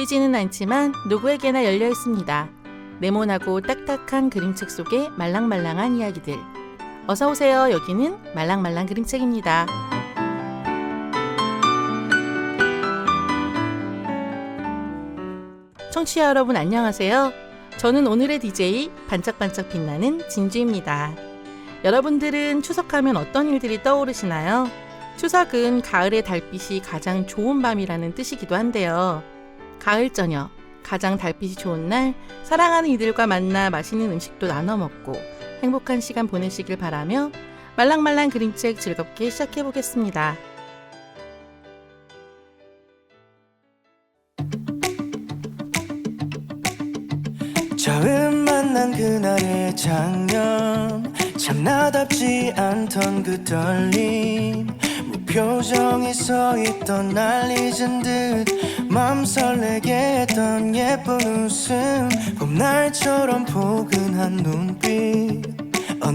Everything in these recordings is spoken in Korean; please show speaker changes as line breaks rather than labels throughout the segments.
보이지는 않지만 누구에게나 열려 있습니다. 네모나고 딱딱한 그림책 속의 말랑말랑한 이야기들. 어서 오세요. 여기는 말랑말랑 그림책입니다. 청취자 여러분 안녕하세요. 저는 오늘의 DJ 반짝반짝 빛나는 진주입니다. 여러분들은 추석하면 어떤 일들이 떠오르시나요? 추석은 가을의 달빛이 가장 좋은 밤이라는 뜻이기도 한데요. 가을 저녁, 가장 달빛이 좋은 날, 사랑하는 이들과 만나 맛있는 음식도 나눠 먹고 행복한 시간 보내시길 바라며 말랑말랑 그림책 즐겁게 시작해 보겠습니다.
처음 만난 그날의 장면, 참 나답지 않던 그 떨림, 무표정이 서있던 날 잊은 듯 맘 설레게 했던 예쁜 웃음, 봄날처럼 포근한 눈빛,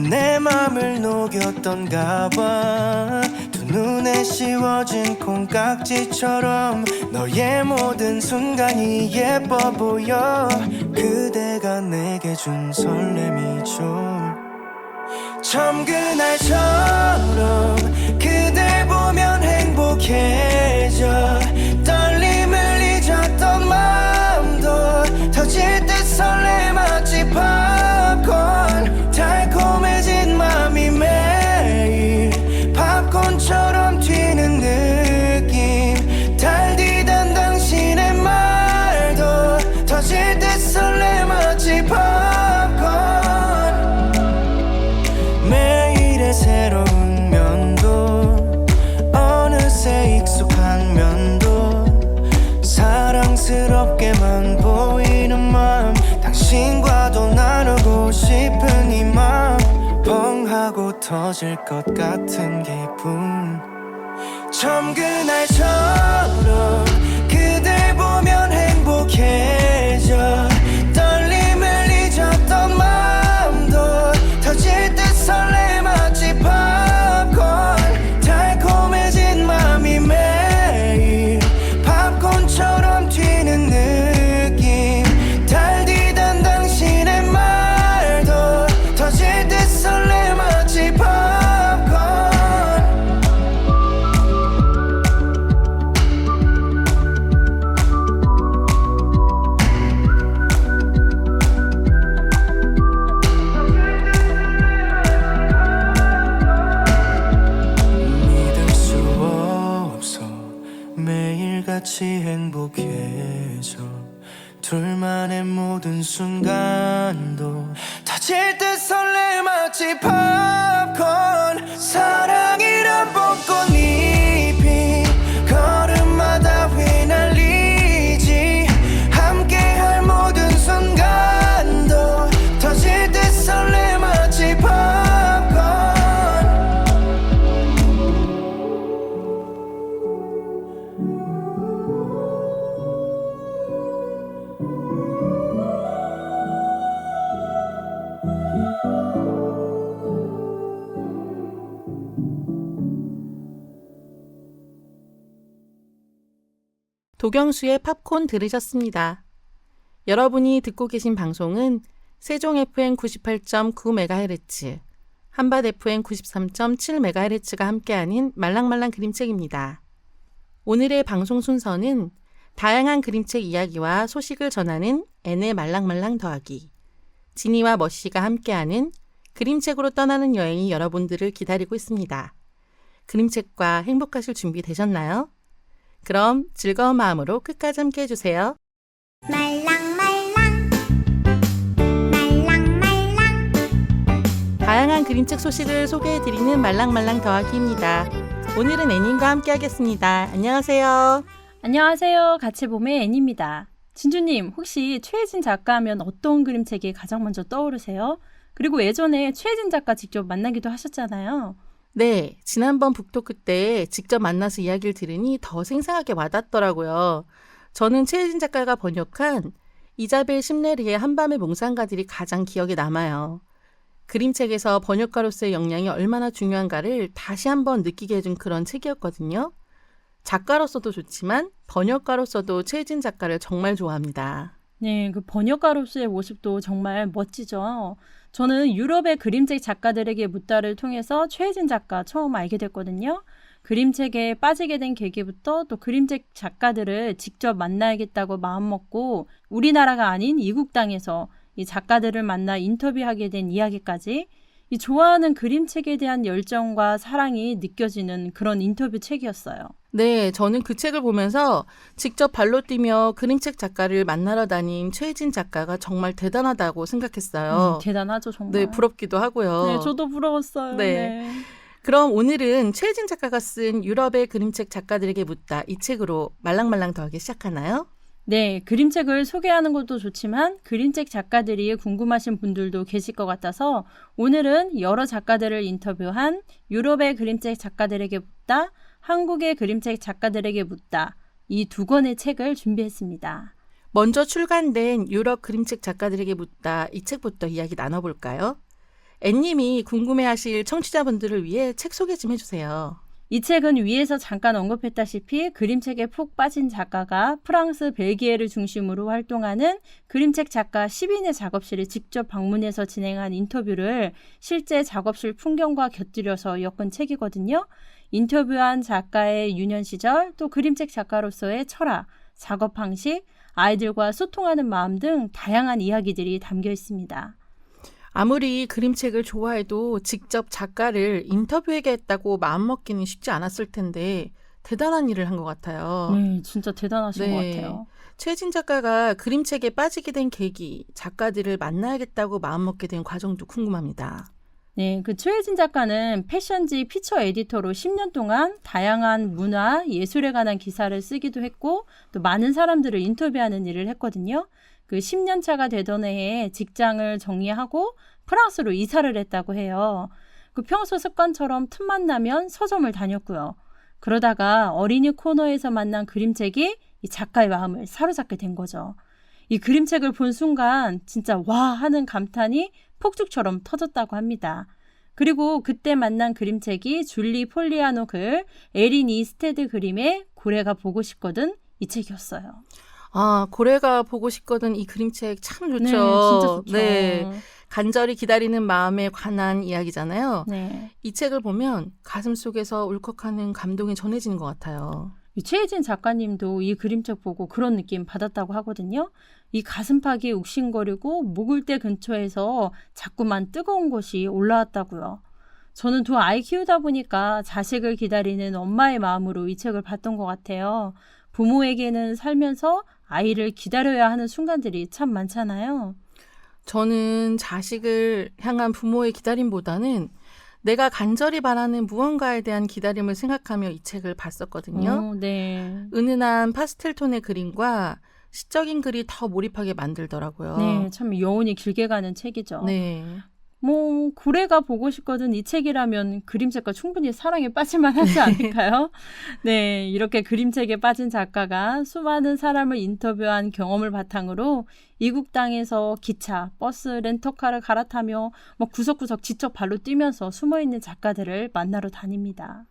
내 맘을 녹였던가 봐. 두 눈에 씌워진 콩깍지처럼 너의 모든 순간이 예뻐 보여. 그대가 내게 준 설렘이죠. 처음 그날처럼 그댈 보면 행복해져. 떨림을 잊었던 마음도 터질 듯 설레 마치 팝콘. 달콤해진 맘이 매일 팝콘처럼 튀는 느낌. 달디던 당신의 말도 터질 듯 설레 마치 팝콘. 매일의 새로운 면도 어느새 익숙한 면도 사랑스럽게만 보이는 맘, 당신과도 나누고 싶은 이 맘, 뻥 하고 터질 것 같은 기분. 처음 그날처럼 그댈 보면 행복해져. 떨림을 잊었던 마음도 터질 듯 설레 마치 팝콘. 달콤해진 맘이 매일 팝콘처럼 튀는 느낌. 달디던 당신의 말도 터질 듯 설레 마치 팝콘. 믿을 수 없어 매일같이 행복해져. 둘만의 모든 순간도 터질 듯 설레 마치 팝콘. 사랑이란 벚꽃잎이 걸음마다 휘날리지. 함께할 모든 순간도 터질 듯 설레 마치 팝콘.
도경수의 팝콘 들으셨습니다. 여러분이 듣고 계신 방송은 세종 FM 98.9MHz, 한밭 FM 93.7MHz가 함께하는 말랑말랑 그림책입니다. 오늘의 방송 순서는 다양한 그림책 이야기와 소식을 전하는 N의 말랑말랑 더하기, 지니와 머씨가 함께하는 그림책으로 떠나는 여행이 여러분들을 기다리고 있습니다. 그림책과 행복하실 준비 되셨나요? 그럼 즐거운 마음으로 끝까지 함께 해주세요.
말랑말랑 말랑말랑.
다양한 그림책 소식을 소개해드리는 말랑말랑 더하기입니다. 오늘은 애님과 함께 하겠습니다. 안녕하세요.
안녕하세요. 같이 봄의 애니입니다. 진주님, 혹시 최혜진 작가 하면 어떤 그림책이 가장 먼저 떠오르세요? 그리고 예전에 최혜진 작가 직접 만나기도 하셨잖아요.
네, 지난번 북토크 때 직접 만나서 이야기를 들으니 더 생생하게 와닿더라고요. 저는 최혜진 작가가 번역한 이자벨 심레리의 한밤의 몽상가들이 가장 기억에 남아요. 그림책에서 번역가로서의 역량이 얼마나 중요한가를 다시 한번 느끼게 해준 그런 책이었거든요. 작가로서도 좋지만 번역가로서도 최혜진 작가를 정말 좋아합니다.
네, 그 번역가로서의 모습도 정말 멋지죠. 저는 유럽의 그림책 작가들에게 묻다를 통해서 최혜진 작가 처음 알게 됐거든요. 그림책에 빠지게 된 계기부터 또 그림책 작가들을 직접 만나야겠다고 마음먹고 우리나라가 아닌 이국 땅에서 이 작가들을 만나 인터뷰하게 된 이야기까지 이 좋아하는 그림책에 대한 열정과 사랑이 느껴지는 그런 인터뷰 책이었어요.
네, 저는 그 책을 보면서 직접 발로 뛰며 그림책 작가를 만나러 다닌 최혜진 작가가 정말 대단하다고 생각했어요.
대단하죠, 정말.
네, 부럽기도 하고요.
네, 저도 부러웠어요.
네.
네.
그럼 오늘은 최혜진 작가가 쓴 유럽의 그림책 작가들에게 묻다 이 책으로 말랑말랑 더하기 시작하나요?
네, 그림책을 소개하는 것도 좋지만 그림책 작가들이 궁금하신 분들도 계실 것 같아서 오늘은 여러 작가들을 인터뷰한 유럽의 그림책 작가들에게 묻다, 한국의 그림책 작가들에게 묻다 이 두 권의 책을 준비했습니다.
먼저 출간된 유럽 그림책 작가들에게 묻다 이 책부터 이야기 나눠볼까요? 앤님이 궁금해하실 청취자분들을 위해 책 소개 좀 해주세요.
이 책은 위에서 잠깐 언급했다시피 그림책에 푹 빠진 작가가 프랑스, 벨기에를 중심으로 활동하는 그림책 작가 10인의 작업실을 직접 방문해서 진행한 인터뷰를 실제 작업실 풍경과 곁들여서 엮은 책이거든요. 인터뷰한 작가의 유년 시절, 또 그림책 작가로서의 철학, 작업 방식, 아이들과 소통하는 마음 등 다양한 이야기들이 담겨 있습니다.
아무리 그림책을 좋아해도 직접 작가를 인터뷰하겠다고 마음먹기는 쉽지 않았을 텐데 대단한 일을 한 것 같아요.
네, 진짜 대단하신 것 같아요.
최혜진 작가가 그림책에 빠지게 된 계기, 작가들을 만나야겠다고 마음먹게 된 과정도 궁금합니다.
네, 그 최혜진 작가는 패션지 피처 에디터로 10년 동안 다양한 문화, 예술에 관한 기사를 쓰기도 했고 또 많은 사람들을 인터뷰하는 일을 했거든요. 그 10년 차가 되던 해에 직장을 정리하고 프랑스로 이사를 했다고 해요. 그 평소 습관처럼 틈만 나면 서점을 다녔고요. 그러다가 어린이 코너에서 만난 그림책이 이 작가의 마음을 사로잡게 된 거죠. 이 그림책을 본 순간 진짜 와 하는 감탄이 폭죽처럼 터졌다고 합니다. 그리고 그때 만난 그림책이 줄리 폴리아노 글, 에린 이스테드 그림의 고래가 보고 싶거든 이 책이었어요.
아, 고래가 보고 싶거든 이 그림책 참 좋죠.
네, 진짜 좋죠.
네, 간절히 기다리는 마음에 관한 이야기잖아요.
네.
이 책을 보면 가슴속에서 울컥하는 감동이 전해지는 것 같아요.
이 최혜진 작가님도 이 그림책 보고 그런 느낌 받았다고 하거든요. 이 가슴팍이 욱신거리고 목을대 근처에서 자꾸만 뜨거운 것이 올라왔다고요. 저는 두 아이 키우다 보니까 자식을 기다리는 엄마의 마음으로 이 책을 봤던 것 같아요. 부모에게는 살면서 아이를 기다려야 하는 순간들이 참 많잖아요.
저는 자식을 향한 부모의 기다림보다는 내가 간절히 바라는 무언가에 대한 기다림을 생각하며 이 책을 봤었거든요.
네.
은은한 파스텔 톤의 그림과 시적인 글이 더 몰입하게 만들더라고요.
네, 참 여운이 길게 가는 책이죠.
네.
뭐 고래가 보고 싶거든 이 책이라면 그림책과 충분히 사랑에 빠질만 하지 않을까요? 네, 이렇게 그림책에 빠진 작가가 수많은 사람을 인터뷰한 경험을 바탕으로 이국 땅에서 기차, 버스, 렌터카를 갈아타며 뭐 구석구석 직접 발로 뛰면서 숨어있는 작가들을 만나러 다닙니다.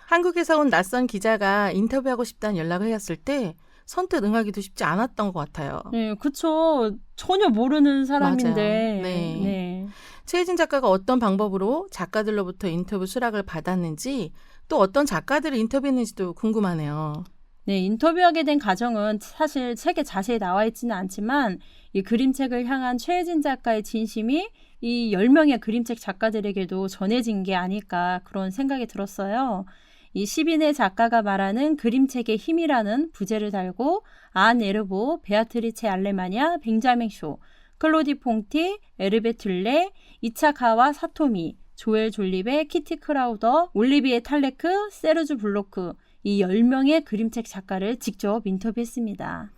한국에서 온 낯선 기자가 인터뷰하고 싶다는 연락을 해왔을 때 선뜻 응하기도 쉽지 않았던 것 같아요.
네, 그쵸. 전혀 모르는 사람인데.
맞아요. 네.
네.
최혜진 작가가 어떤 방법으로 작가들로부터 인터뷰 수락을 받았는지 또 어떤 작가들을 인터뷰했는지도 궁금하네요.
네, 인터뷰하게 된 과정은 사실 책에 자세히 나와 있지는 않지만 이 그림책을 향한 최혜진 작가의 진심이 이 10명의 그림책 작가들에게도 전해진 게 아닐까 그런 생각이 들었어요. 이 10인의 작가가 말하는 그림책의 힘이라는 부제를 달고 안 에르보, 베아트리체 알레마냐, 벤자민 쇼, 클로디 퐁티, 에르베 툴레, 이차카와 사토미, 조엘 졸립의 키티 크라우더, 올리비에 탈레크, 세르주 블로크 이 10명의 그림책 작가를 직접 인터뷰했습니다.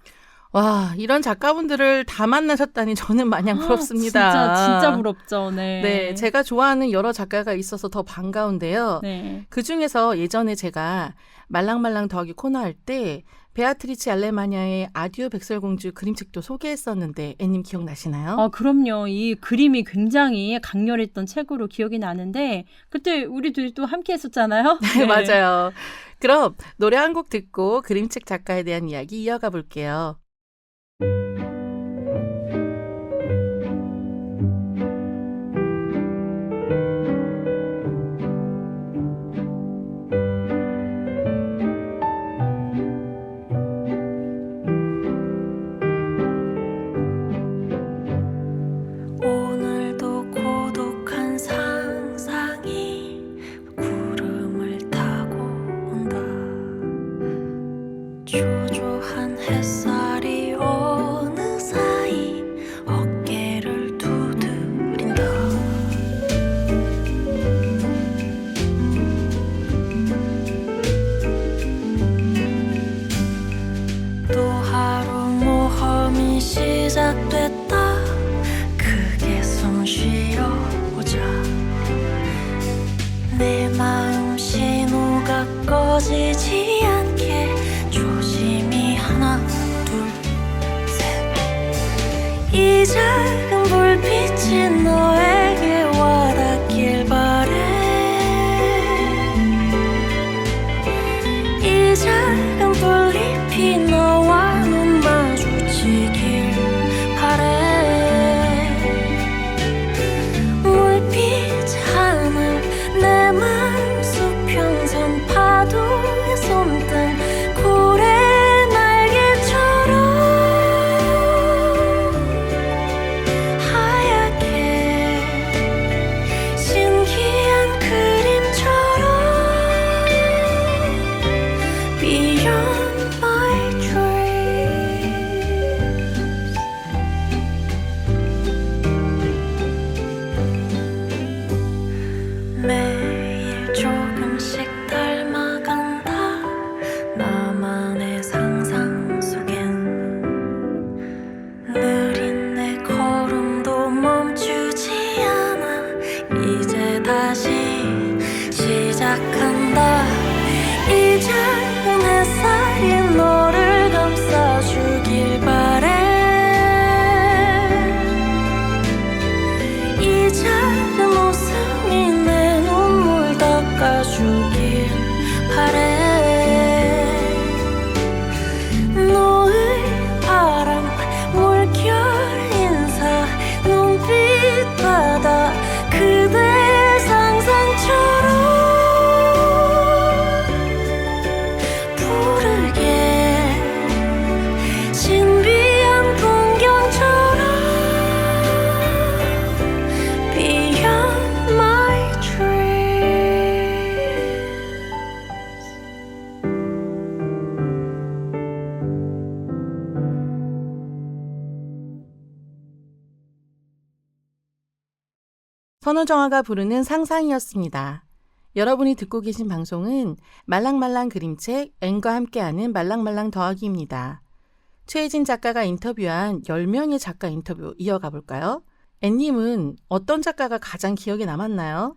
와, 이런 작가분들을 다 만나셨다니 저는 마냥 부럽습니다.
진짜 부럽죠. 네.
네, 제가 좋아하는 여러 작가가 있어서 더 반가운데요.
네.
그중에서 예전에 제가 말랑말랑 더하기 코너 할 때 베아트리치 알레마냐의 아디오 백설공주 그림책도 소개했었는데 애님 기억나시나요?
아, 그럼요. 이 그림이 굉장히 강렬했던 책으로 기억이 나는데 그때 우리 둘이 또 함께 했었잖아요.
네, 맞아요. 그럼 노래 한 곡 듣고 그림책 작가에 대한 이야기 이어가 볼게요.
오늘도 고독한 상상이 구름을 타고 온다. 초조한 햇살이 어느 사이 어깨를 두드린다. 또 하루 모험이 시작됐다. 크게 숨 쉬어보자. 내 마음 신호가 꺼지지 않게 조심히 하나 둘 셋. 이 작은 불빛이 너에게 와닿길 바래. 이 작은 불잎이 너와 눈 마주치길 바래. 물빛 하늘 내 마음 수평선 파도에 손등 고래 날개처럼 하얗게 신기한 그림처럼 Beyond my dreams. 매일 조금씩 닮아간다. 나만의 상상 속엔 느린 내 걸음도 멈추지 않아. 이제 다시 시작한다. 이 작은 햇살이 너를 감싸주길 바래. 이 작은 웃음이 내 눈물 닦아주길 바래. 노을 바람 물결 인사 눈빛 바다 그대 상상처럼 푸르게 신비한 풍경처럼 Beyond my dreams.
선우정아가 부르는 상상이었습니다. 여러분이 듣고 계신 방송은 말랑말랑 그림책 앤과 함께하는 말랑말랑 더하기입니다. 최혜진 작가가 인터뷰한 10명의 작가 인터뷰 이어가 볼까요? 앤님은 어떤 작가가 가장 기억에 남았나요?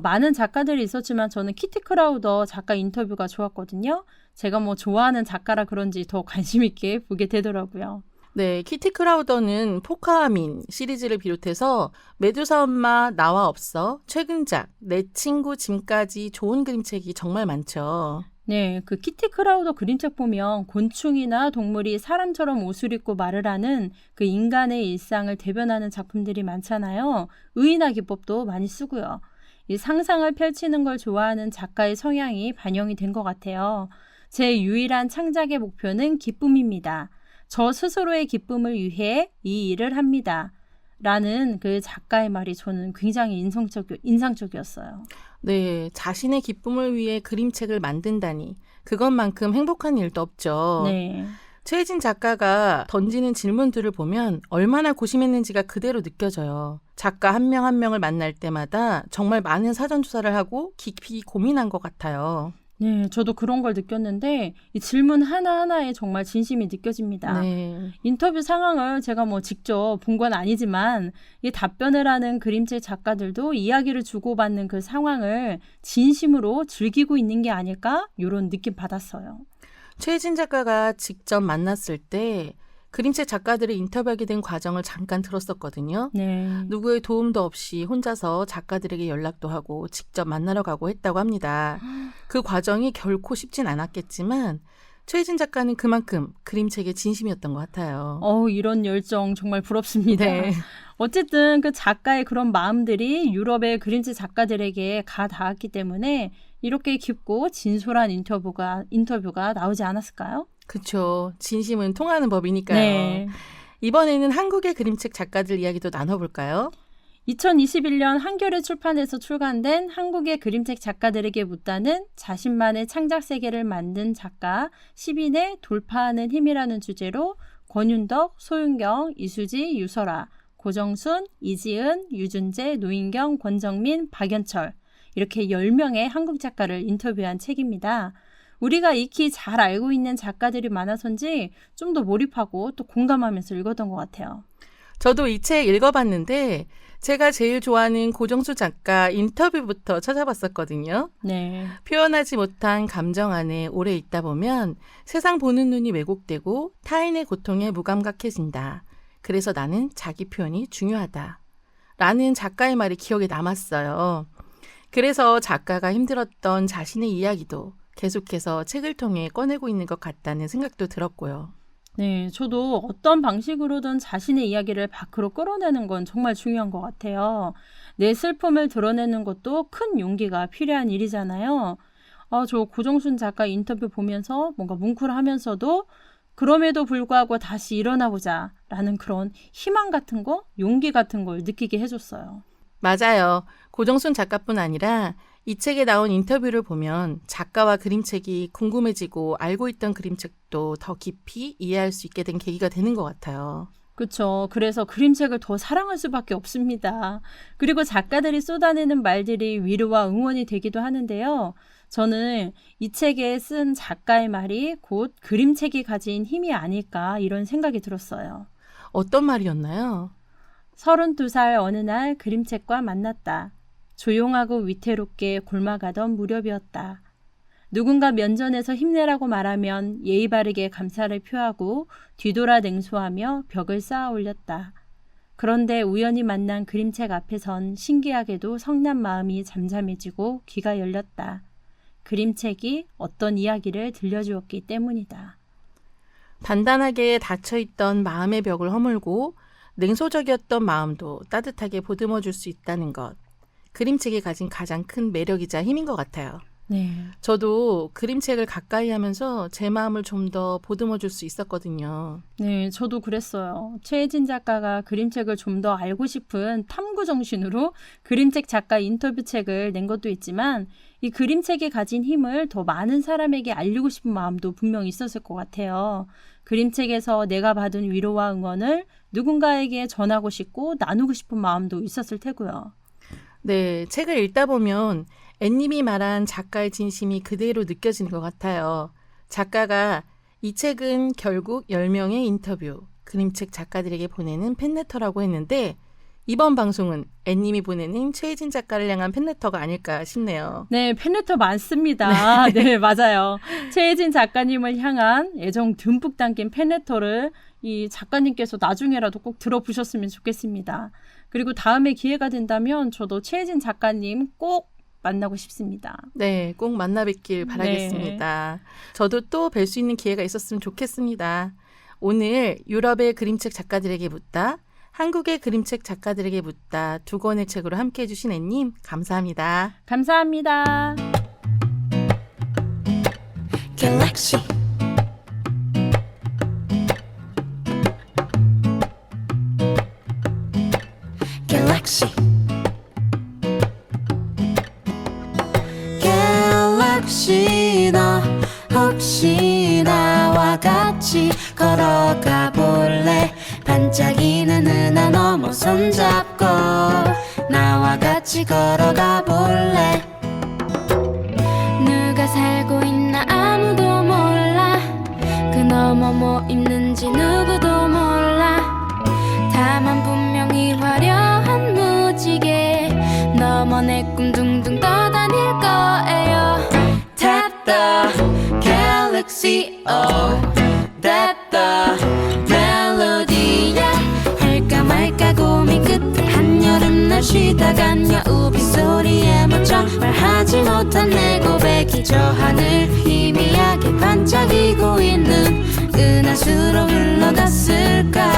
많은 작가들이 있었지만 저는 키티 크라우더 작가 인터뷰가 좋았거든요. 제가 뭐 좋아하는 작가라 그런지 더 관심 있게 보게 되더라고요.
네, 키티 크라우더는 포카민 시리즈를 비롯해서 메두사 엄마 나와 없어, 최근작, 내 친구 짐까지 좋은 그림책이 정말 많죠.
네, 그 키티 크라우더 그림책 보면 곤충이나 동물이 사람처럼 옷을 입고 말을 하는 그 인간의 일상을 대변하는 작품들이 많잖아요. 의인화 기법도 많이 쓰고요. 이 상상을 펼치는 걸 좋아하는 작가의 성향이 반영이 된 것 같아요. 제 유일한 창작의 목표는 기쁨입니다. 저 스스로의 기쁨을 위해 이 일을 합니다. 라는 그 작가의 말이 저는 굉장히 인상적이었어요.
네, 자신의 기쁨을 위해 그림책을 만든다니 그것만큼 행복한 일도 없죠.
네.
최혜진 작가가 던지는 질문들을 보면 얼마나 고심했는지가 그대로 느껴져요. 작가 한 명 한 명을 만날 때마다 정말 많은 사전 조사를 하고 깊이 고민한 것 같아요.
네, 저도 그런 걸 느꼈는데 이 질문 하나하나에 정말 진심이 느껴집니다.
네.
인터뷰 상황을 제가 뭐 직접 본 건 아니지만 이 답변을 하는 그림책 작가들도 이야기를 주고받는 그 상황을 진심으로 즐기고 있는 게 아닐까? 이런 느낌 받았어요.
최혜진 작가가 직접 만났을 때 그림책 작가들을 인터뷰하게 된 과정을 잠깐 들었었거든요.
네.
누구의 도움도 없이 혼자서 작가들에게 연락도 하고 직접 만나러 가고 했다고 합니다. 그 과정이 결코 쉽진 않았겠지만 최혜진 작가는 그만큼 그림책에 진심이었던 것 같아요.
이런 열정 정말 부럽습니다.
네.
어쨌든 그 작가의 그런 마음들이 유럽의 그림책 작가들에게 가 닿았기 때문에 이렇게 깊고 진솔한 인터뷰가 나오지 않았을까요?
그렇죠. 진심은 통하는 법이니까요.
네.
이번에는 한국의 그림책 작가들 이야기도 나눠볼까요?
2021년 한겨레 출판에서 출간된 한국의 그림책 작가들에게 묻다는 자신만의 창작 세계를 만든 작가 10인의 돌파하는 힘이라는 주제로 권윤덕, 소윤경, 이수지, 유설아, 고정순, 이지은, 유준재, 노인경, 권정민, 박연철 이렇게 10명의 한국 작가를 인터뷰한 책입니다. 우리가 익히 잘 알고 있는 작가들이 많아서인지 좀 더 몰입하고 또 공감하면서 읽었던 것 같아요.
저도 이 책 읽어봤는데 제가 제일 좋아하는 고정수 작가 인터뷰부터 찾아봤었거든요.
네.
표현하지 못한 감정 안에 오래 있다 보면 세상 보는 눈이 왜곡되고 타인의 고통에 무감각해진다. 그래서 나는 자기 표현이 중요하다. 라는 작가의 말이 기억에 남았어요. 그래서 작가가 힘들었던 자신의 이야기도 계속해서 책을 통해 꺼내고 있는 것 같다는 생각도 들었고요.
네, 저도 어떤 방식으로든 자신의 이야기를 밖으로 끌어내는 건 정말 중요한 것 같아요. 내 슬픔을 드러내는 것도 큰 용기가 필요한 일이잖아요. 저 고정순 작가 인터뷰 보면서 뭔가 뭉클하면서도 그럼에도 불구하고 다시 일어나보자 라는 그런 희망 같은 거, 용기 같은 걸 느끼게 해줬어요.
맞아요. 고정순 작가뿐 아니라 이 책에 나온 인터뷰를 보면 작가와 그림책이 궁금해지고 알고 있던 그림책도 더 깊이 이해할 수 있게 된 계기가 되는 것 같아요.
그렇죠. 그래서 그림책을 더 사랑할 수밖에 없습니다. 그리고 작가들이 쏟아내는 말들이 위로와 응원이 되기도 하는데요. 저는 이 책에 쓴 작가의 말이 곧 그림책이 가진 힘이 아닐까 이런 생각이 들었어요.
어떤 말이었나요?
32살 어느 날 그림책과 만났다. 조용하고 위태롭게 골마가던 무렵이었다. 누군가 면전에서 힘내라고 말하면 예의 바르게 감사를 표하고 뒤돌아 냉소하며 벽을 쌓아 올렸다. 그런데 우연히 만난 그림책 앞에선 신기하게도 성난 마음이 잠잠해지고 귀가 열렸다. 그림책이 어떤 이야기를 들려주었기 때문이다.
단단하게 닫혀있던 마음의 벽을 허물고 냉소적이었던 마음도 따뜻하게 보듬어줄 수 있다는 것. 그림책이 가진 가장 큰 매력이자 힘인 것 같아요.
네.
저도 그림책을 가까이 하면서 제 마음을 좀 더 보듬어줄 수 있었거든요.
네, 저도 그랬어요. 최혜진 작가가 그림책을 좀 더 알고 싶은 탐구 정신으로 그림책 작가 인터뷰 책을 낸 것도 있지만 이 그림책이 가진 힘을 더 많은 사람에게 알리고 싶은 마음도 분명히 있었을 것 같아요. 그림책에서 내가 받은 위로와 응원을 누군가에게 전하고 싶고 나누고 싶은 마음도 있었을 테고요.
네, 책을 읽다 보면 앤님이 말한 작가의 진심이 그대로 느껴지는 것 같아요. 작가가 이 책은 결국 10명의 인터뷰, 그림책 작가들에게 보내는 팬레터라고 했는데 이번 방송은 앤님이 보내는 최혜진 작가를 향한 팬레터가 아닐까 싶네요.
네, 팬레터 많습니다. 네, 맞아요. 최혜진 작가님을 향한 애정 듬뿍 담긴 팬레터를 이 작가님께서 나중에라도 꼭 들어보셨으면 좋겠습니다. 그리고 다음에 기회가 된다면 저도 최혜진 작가님 꼭 만나고 싶습니다.
네, 꼭 만나 뵙길 바라겠습니다. 저도 또 뵐 수 있는 기회가 있었으면 좋겠습니다. 오늘 유럽의 그림책 작가들에게 묻다, 한국의 그림책 작가들에게 묻다 두 권의 책으로 함께해 주신 앤님 감사합니다.
감사합니다.
Galaxy. Galaxy. Galaxy 너 혹시 나와 같이 걸어가 볼래? 반짝이는 은하 넘어 손잡고 나와 같이 걸어가 볼래? 누가 살고 있나 아무도 몰라. 그 너머 뭐 있는지 누구도 몰라. 다만 분명히 화려한 무지개 너머 내 꿈 둥둥 떠다닐 거예요. Tap the galaxy, oh, that the 흘러간 여우 빗소리에 묻혀 말하지 못한 내 고백이 저 하늘 희미하게 반짝이고 있는 은하수로 흘러갔을까.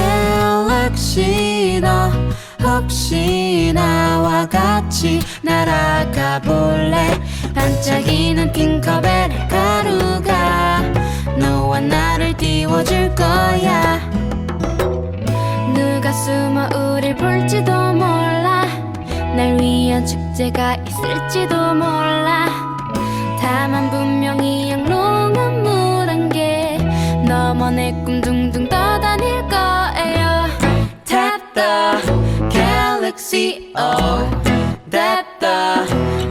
갤럭시 너 혹시 나와 같이 날아가 볼래. 반짝이는 핑커벨의 가루가 너와 나를 띄워줄 거야. 누가 숨어 우릴 볼지도 몰라. 날 위한 축제가 있을지도 몰라. 다만 분명히 영롱한 물 한 개 넘어 내 꿈 둥둥 떠다닐 거예요. Tap the galaxy, oh, that the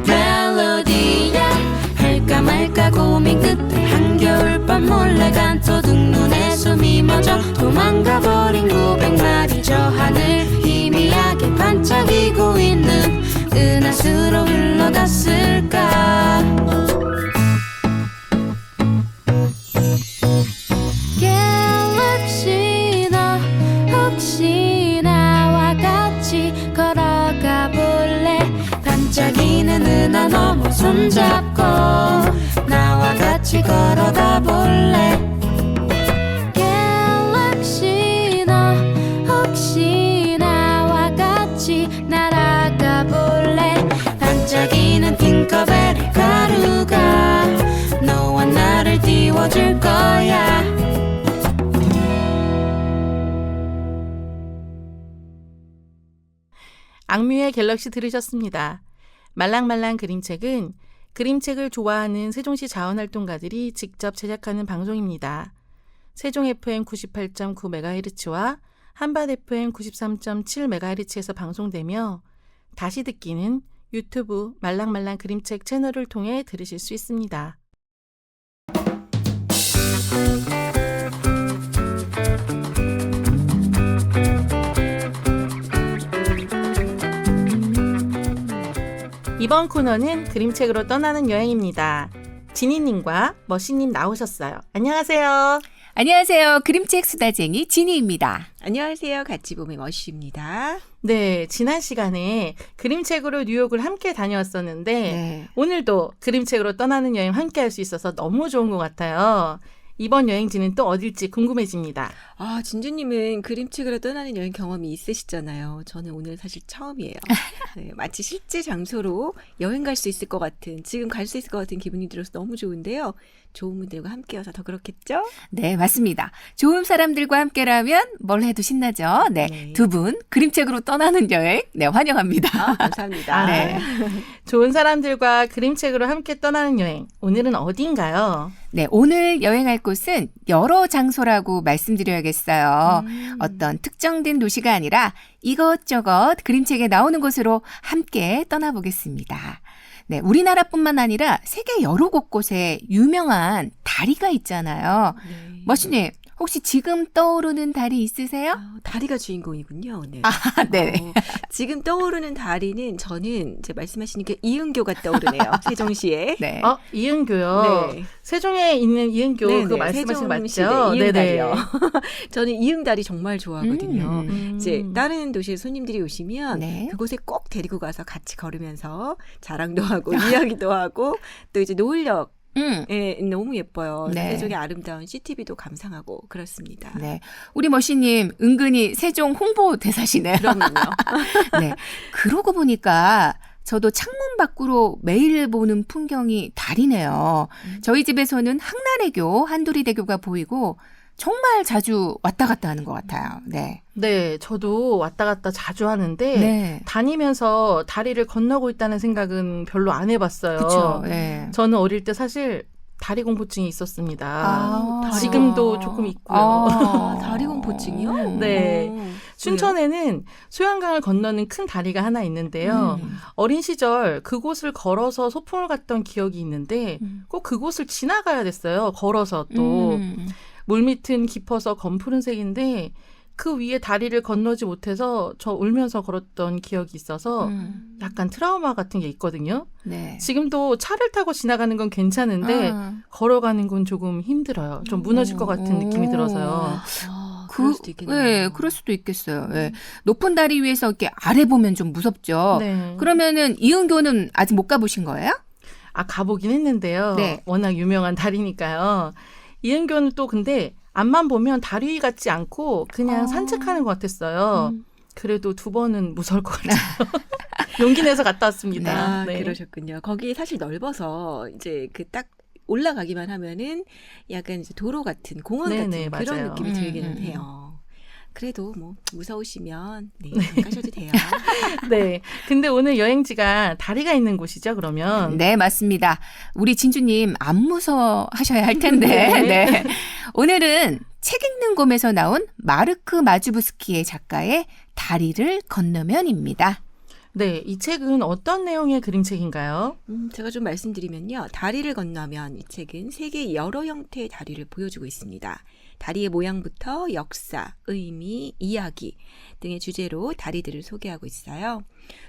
멜로디야. 할까 말까 고민 끝에 한겨울밤 몰래 간도둑 눈에 숨이 멎어 도망가 버린 900마리 저 하늘 희미하게 반짝이고 있는 은하수로 흘러갔을까. 갤럭시 너 혹시 나와 같이 걸어가 볼래. 반짝이는 은하 너머 손잡고 나와 같이 걸어가 볼래. 갤럭시 너 혹시 나와 같이 날아가 볼래. 반짝이는 핑커벨의 가루가 너와 나를 띄워줄 거야.
악뮤의 갤럭시 들으셨습니다. 말랑말랑 그림책은 그림책을 좋아하는 세종시 자원활동가들이 직접 제작하는 방송입니다. 세종 FM 98.9MHz와 한밭 FM 93.7MHz에서 방송되며 다시 듣기는 유튜브 말랑말랑 그림책 채널을 통해 들으실 수 있습니다. 이번 코너는 그림책으로 떠나는 여행입니다. 지니님과 머시님 나오셨어요. 안녕하세요.
안녕하세요. 그림책 수다쟁이 지니입니다.
안녕하세요. 같이 봄의 머시입니다.
네, 지난 시간에 그림책으로 뉴욕을 함께 다녀왔었는데
네.
오늘도 그림책으로 떠나는 여행 함께 할 수 있어서 너무 좋은 것 같아요. 이번 여행지는 또 어딜지 궁금해집니다.
아, 진주님은 그림책으로 떠나는 여행 경험이 있으시잖아요. 저는 오늘 사실 처음이에요. 네, 마치 실제 장소로 여행 갈 수 있을 것 같은, 지금 갈 수 있을 것 같은 기분이 들어서 너무 좋은데요. 좋은 분들과 함께여서 더 그렇겠죠?
네, 맞습니다. 좋은 사람들과 함께라면 뭘 해도 신나죠? 네,
네.
두 분 그림책으로 떠나는 여행 네, 환영합니다.
아, 감사합니다.
네.
좋은 사람들과 그림책으로 함께 떠나는 여행. 오늘은 어디인가요?
네, 오늘 여행할 곳은 여러 장소라고 말씀드려야겠어요. 어떤 특정된 도시가 아니라 이것저것 그림책에 나오는 곳으로 함께 떠나보겠습니다. 네, 우리나라뿐만 아니라 세계 여러 곳곳에 유명한 다리가 있잖아요.
네.
머시님, 혹시 지금 떠오르는 다리 있으세요?
아, 다리가 주인공이군요. 네.
네.
지금 떠오르는 다리는 저는 이제 말씀하시니까 이은교가 떠오르네요. 세종시에.
네.
이은교요.
네.
세종에 있는 이은교
네네,
그거 말씀하시는 거
세종시대
맞죠?
이응다리요. 저는 이응다리 정말 좋아하거든요.
음.
이제 다른 도시에 손님들이 오시면
네.
그곳에 꼭 데리고 가서 같이 걸으면서 자랑도 하고 이야기도 하고 또 이제 노을역 너무 예뻐요.
네.
세종의 아름다운 CTV도 감상하고 그렇습니다.
네. 우리 머시님 은근히 세종 홍보 대사시네요.
그럼요.
네. 그러고 보니까 저도 창문 밖으로 매일 보는 풍경이 다리네요. 저희 집에서는 항나래교, 한두리대교가 보이고 정말 자주 왔다 갔다 하는 것 같아요. 네.
네, 저도 왔다 갔다 자주 하는데
네.
다니면서 다리를 건너고 있다는 생각은 별로 안 해봤어요.
그렇죠. 네.
저는 어릴 때 사실 다리 공포증이 있었습니다.
아,
지금도 조금 있고요.
아, 다리 공포증이요?
네.
오,
춘천에는 소양강을 건너는 큰 다리가 하나 있는데요. 어린 시절 그곳을 걸어서 소풍을 갔던 기억이 있는데 꼭 그곳을 지나가야 됐어요. 걸어서 또. 물밑은 깊어서 검푸른색인데 그 위에 다리를 건너지 못해서 저 울면서 걸었던 기억이 있어서 약간 트라우마 같은 게 있거든요.
네.
지금도 차를 타고 지나가는 건 괜찮은데 걸어가는 건 조금 힘들어요. 좀 무너질 것 같은 느낌이 들어서요.
그럴 수도 있겠네요.
네, 그럴 수도 있겠어요. 네. 높은 다리 위에서 이렇게 아래 보면 좀 무섭죠.
네.
그러면은 이은교는 아직 못 가보신 거예요?
가보긴 했는데요.
네.
워낙 유명한 다리니까요. 이은교는 또 근데 앞만 보면 다리 위 같지 않고 그냥 산책하는 것 같았어요. 그래도 2번은 무서울 것 같아요. 용기 내서 갔다 왔습니다. 네.
그러셨군요. 거기 사실 넓어서 이제 그 딱 올라가기만 하면은 약간 이제 도로 같은 공원
네네,
같은 그런
맞아요.
느낌이 들기는 해요. 그래도 뭐 무서우시면 안 가셔도 돼요.
네. 근데 오늘 여행지가 다리가 있는 곳이죠, 그러면?
네, 맞습니다. 우리 진주님 안 무서워하셔야 할 텐데. 네. 오늘은 책 읽는 곰에서 나온 마르크 마주브스키의 작가의 다리를 건너면입니다.
네. 이 책은 어떤 내용의 그림책인가요?
제가 좀 말씀드리면요. 다리를 건너면 이 책은 세계의 여러 형태의 다리를 보여주고 있습니다. 다리의 모양부터 역사, 의미, 이야기 등의 주제로 다리들을 소개하고 있어요.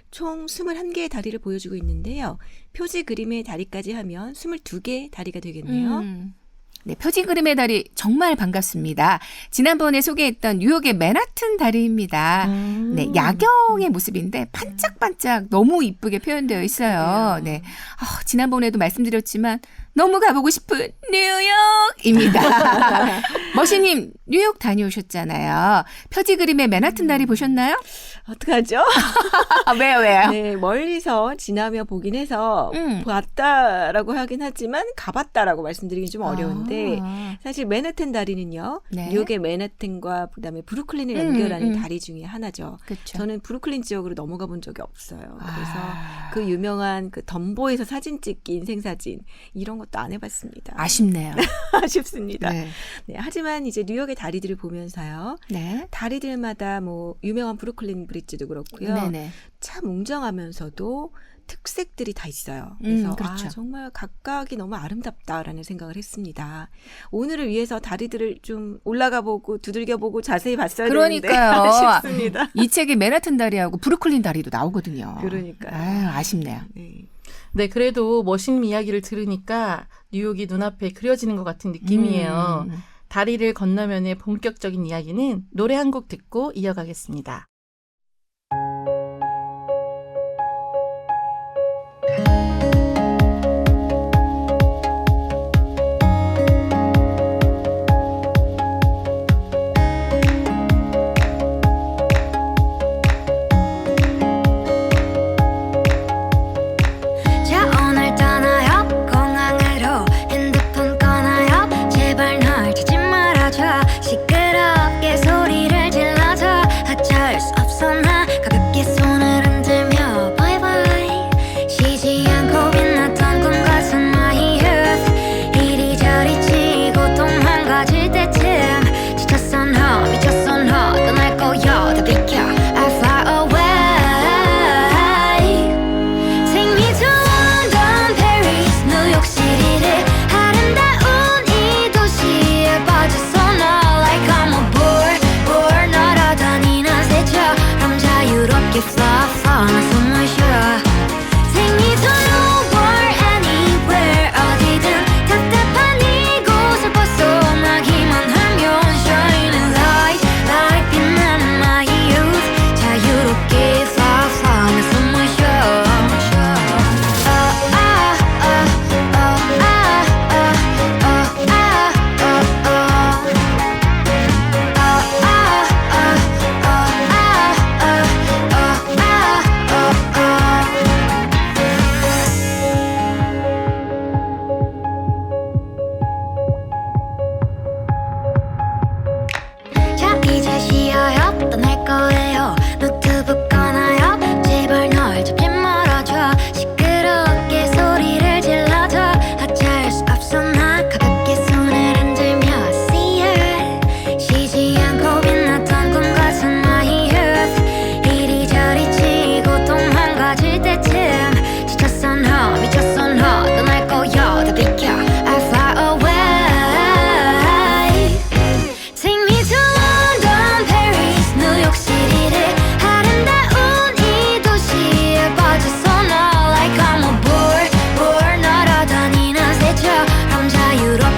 총 21개의 다리를 보여주고 있는데요. 표지 그림의 다리까지 하면 22개의 다리가 되겠네요.
네, 표지 그림의 다리 정말 반갑습니다. 지난번에 소개했던 뉴욕의 맨하튼 다리입니다. 네, 야경의 모습인데 반짝반짝 너무 이쁘게 표현되어 있어요. 네, 지난번에도 말씀드렸지만 너무 가보고 싶은 뉴욕입니다. 머시님, 뉴욕 다녀오셨잖아요. 표지 그림의 맨하튼 다리 보셨나요?
어떡하죠?
왜요?
네, 멀리서 지나며 보긴 해서 봤다라고 하긴 하지만 가봤다라고 말씀드리긴 좀 어려운데 사실 맨하튼 다리는요.
네.
뉴욕의 맨하튼과 그다음에 브루클린을 연결하는 다리 중에 하나죠.
그쵸.
저는 브루클린 지역으로 넘어가 본 적이 없어요. 그래서 그 유명한 그 덤보에서 사진 찍기 인생사진 이런 것도 안 해봤습니다.
아쉽네요.
아쉽습니다.
네.
네, 하지만 이제 뉴욕의 다리들을 보면서요.
네.
다리들마다 뭐 유명한 브루클린 브릿지도 그렇고요.
네네.
참 웅장하면서도 특색들이 다 있어요. 그래서
그렇죠.
정말 각각이 너무 아름답다라는 생각을 했습니다. 오늘을 위해서 다리들을 좀 올라가 보고 두들겨 보고 자세히 봤어야
그러니까요.
되는데 아쉽습니다.
이 책에 맨하튼 다리하고 브루클린 다리도 나오거든요.
그러니까요.
아쉽네요.
네.
네, 그래도 멋있는 이야기를 들으니까 뉴욕이 눈앞에 그려지는 것 같은 느낌이에요. 다리를 건너면의 본격적인 이야기는 노래 한 곡 듣고 이어가겠습니다.
자 오늘 떠나요 공항으로 핸드폰 꺼나요 제발 널 찾지 말아줘 시끄럽게 소리를 질러줘 어쩔 수 없어 나 가볍게 손을 흔들며 bye bye 쉬지 않고 빛났던 꿈 같은 my youth 이리저리 치고 또 망가질 때쯤 지쳤어 너 미쳤어 너 떠날 거야 다 비켜 I fly away Take me to London, Paris, New York City를 아름다운 이 도시에 빠졌어 나 Like I'm a board 날아다니는 새처럼 자유롭게 fly, fly 나 숨을 쉬어 Take me to nowhere, anywhere 어디든 답답한 이곳을 벗어나기만 하면 Shining light, light 빛나는 my youth 자유롭게 fly, fly 나 숨을 쉬어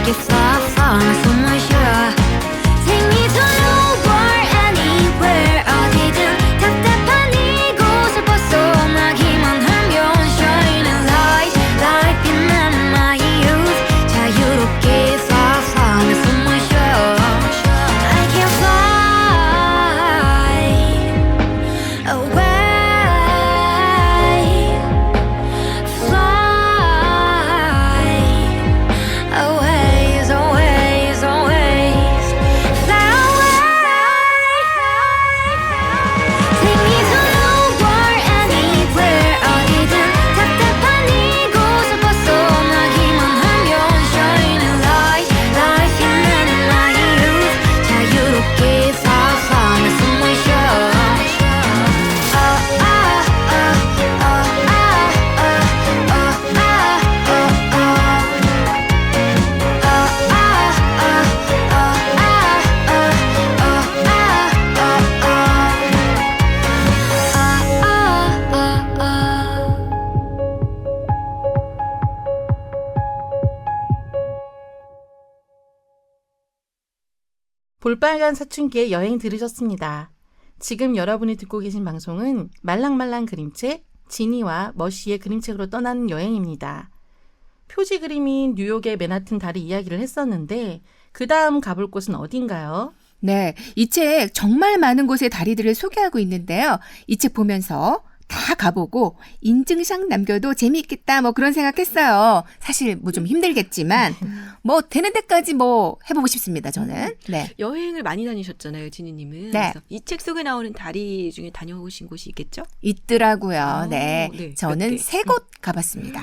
get far, far somewhere sure. Take me to nowhere, anywhere 어디든 답답한 이곳을 벗어나기만 하면 shining light, light 빛나는 my youth 자유롭게 far, far somewhere sure. I can fly away. Always, always, always fly away. Take me to nowhere, anywhere 어디든 답답한 이곳을 벗어나기만 하면 shining light, light 빛나는 my youth 자유롭게 fly, fly somewhere sure.
볼빨간 사춘기의 여행 들으셨습니다. 지금 여러분이 듣고 계신 방송은 말랑말랑 그림책 지니와 머시의 그림책으로 떠나는 여행입니다. 표지 그림인 뉴욕의 맨하튼 다리 이야기를 했었는데 그 다음 가볼 곳은 어딘가요?
네, 이 책 정말 많은 곳의 다리들을 소개하고 있는데요. 이 책 보면서 다 가보고 인증샷 남겨도 재미있겠다 뭐 그런 생각했어요. 사실 뭐 좀 힘들겠지만 뭐 되는 데까지 뭐 해보고 싶습니다. 저는. 네.
여행을 많이 다니셨잖아요, 지니님은.
네.
그래서 이 책 속에 나오는 다리 중에 다녀오신 곳이 있겠죠?
있더라고요. 네.
네. 몇
저는
개?
3곳 가봤습니다.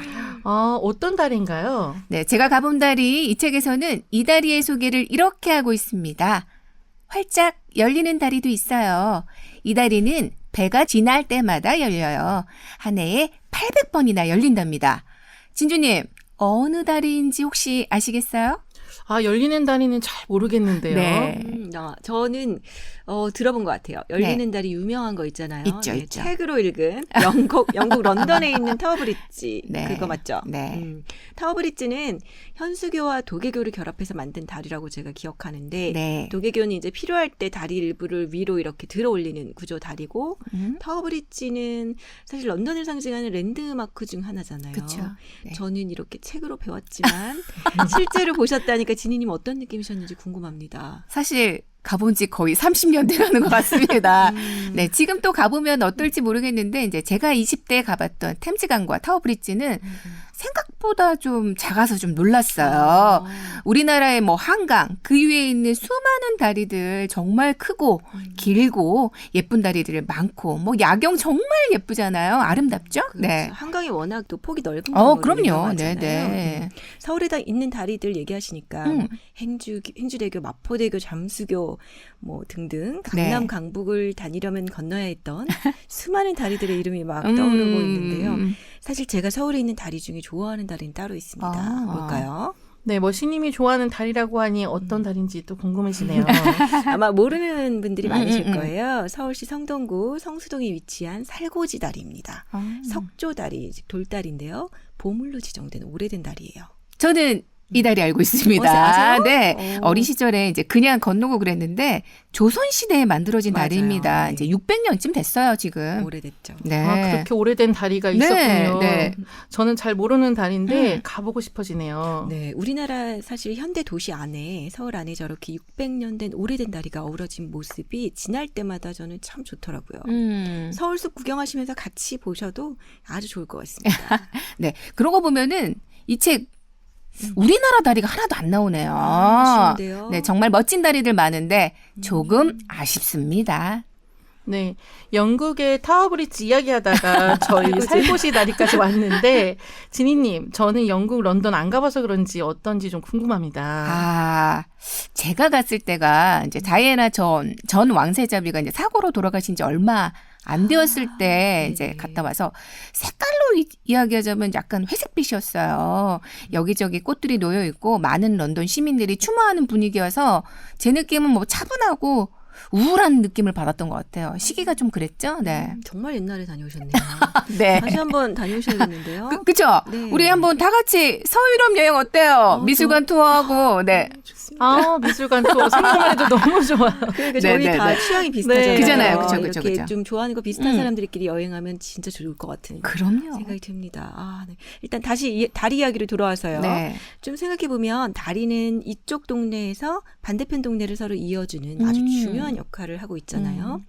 어떤 다리인가요?
네, 제가 가본 다리, 이 책에서는 이 다리의 소개를 이렇게 하고 있습니다. 활짝 열리는 다리도 있어요. 이 다리는 배가 지날 때마다 열려요. 한 해에 800번이나 열린답니다. 진주님, 어느 다리인지 혹시 아시겠어요?
열리는 다리는 잘 모르겠는데요.
네.
저는 들어본 것 같아요. 열리는 다리 유명한 거 있잖아요.
있죠, 있죠.
책으로 읽은 영국 런던에 있는 타워브릿지
네.
그거 맞죠?
네.
타워브릿지는 현수교와 도개교를 결합해서 만든 다리라고 제가 기억하는데
네.
도개교는 이제 필요할 때 다리 일부를 위로 이렇게 들어 올리는 구조 다리고 타워브릿지는 사실 런던을 상징하는 랜드마크 중 하나잖아요.
그쵸. 네.
저는 이렇게 책으로 배웠지만 실제로 보셨다니까 지니님 어떤 느낌이셨는지 궁금합니다.
사실 가본 지 거의 30년 돼가는 것 같습니다. 네, 지금 또 가보면 어떨지 모르겠는데 이제 제가 20대에 가봤던 템즈강과 타워브릿지는 생각보다 좀 작아서 좀 놀랐어요. 우리나라의 뭐 한강 그 위에 있는 수많은 다리들 정말 크고 길고 예쁜 다리들 많고 뭐 야경 정말 예쁘잖아요. 아름답죠? 네.
한강이 워낙 또 폭이 넓은
그럼요. 네, 네.
서울에 있는 다리들 얘기하시니까 행주대교, 마포대교, 잠수교 뭐 등등 강남
네.
강북을 다니려면 건너야 했던 수많은 다리들의 이름이 막 떠오르고 있는데요. 사실 제가 서울에 있는 다리 중에 좋아하는 다리는 따로 있습니다. 뭘까요?
네, 머시님이 좋아하는 다리라고 하니 어떤 다리인지 또 궁금해지네요.
아마 모르는 분들이 많으실 거예요. 서울시 성동구 성수동에 위치한 살고지 다리입니다. 석조다리, 즉 돌다리인데요. 보물로 지정된 오래된 다리예요.
저는 이 다리 알고 있습니다.
아세요?
네. 어린 시절에 이제 그냥 건너고 그랬는데 조선시대에 만들어진
맞아요.
다리입니다.
네.
이제 600년쯤 됐어요, 지금.
오래됐죠.
네.
그렇게 오래된 다리가 있었군요.
네.
저는 잘 모르는 다리인데 가보고 싶어지네요.
네, 우리나라 사실 현대 도시 안에 서울 안에 저렇게 600년 된 오래된 다리가 어우러진 모습이 지날 때마다 저는 참 좋더라고요. 서울숲 구경하시면서 같이 보셔도 아주 좋을 것 같습니다.
네. 그러고 보면은 이 책 우리나라 다리가 하나도 안 나오네요.
아쉬운데요.
네, 정말 멋진 다리들 많은데 조금 아쉽습니다.
네, 영국의 타워브릿지 이야기하다가 저희 살고시 다리까지 왔는데 지니님, 저는 영국 런던 안 가봐서 그런지 어떤지 좀 궁금합니다.
제가 갔을 때가 이제 다이애나 전 왕세자비가 이제 사고로 돌아가신 지 얼마 안 되었을 때 이제 갔다 와서 색깔로 이야기하자면 약간 회색빛이었어요. 여기저기 꽃들이 놓여 있고 많은 런던 시민들이 추모하는 분위기여서 제 느낌은 뭐 차분하고 우울한 느낌을 받았던 것 같아요. 시기가 좀 그랬죠? 네.
정말 옛날에 다녀오셨네요.
네.
다시 한번 다녀오셔야겠는데요.
그쵸?
네.
우리 한번 다 같이 서유럽 여행 어때요? 미술관 투어하고, 네.
좋습니다.
아, 미술관 투어 생각만 해도 너무 좋아요.
그러니까
네,
저희
네,
다
네.
취향이 비슷하잖아요.
네.
그잖아요. 그쵸,
이렇게
그쵸, 그쵸.
좀 좋아하는 거 비슷한
음.
사람들끼리 여행하면 진짜 좋을 것 같은
그럼요.
생각이 듭니다. 아, 네. 일단 다시 다리 이야기로 돌아와서요.
네.
좀 생각해 보면 다리는 이쪽 동네에서 반대편 동네를 서로 이어주는 아주 중요한 역할을 하고 있잖아요.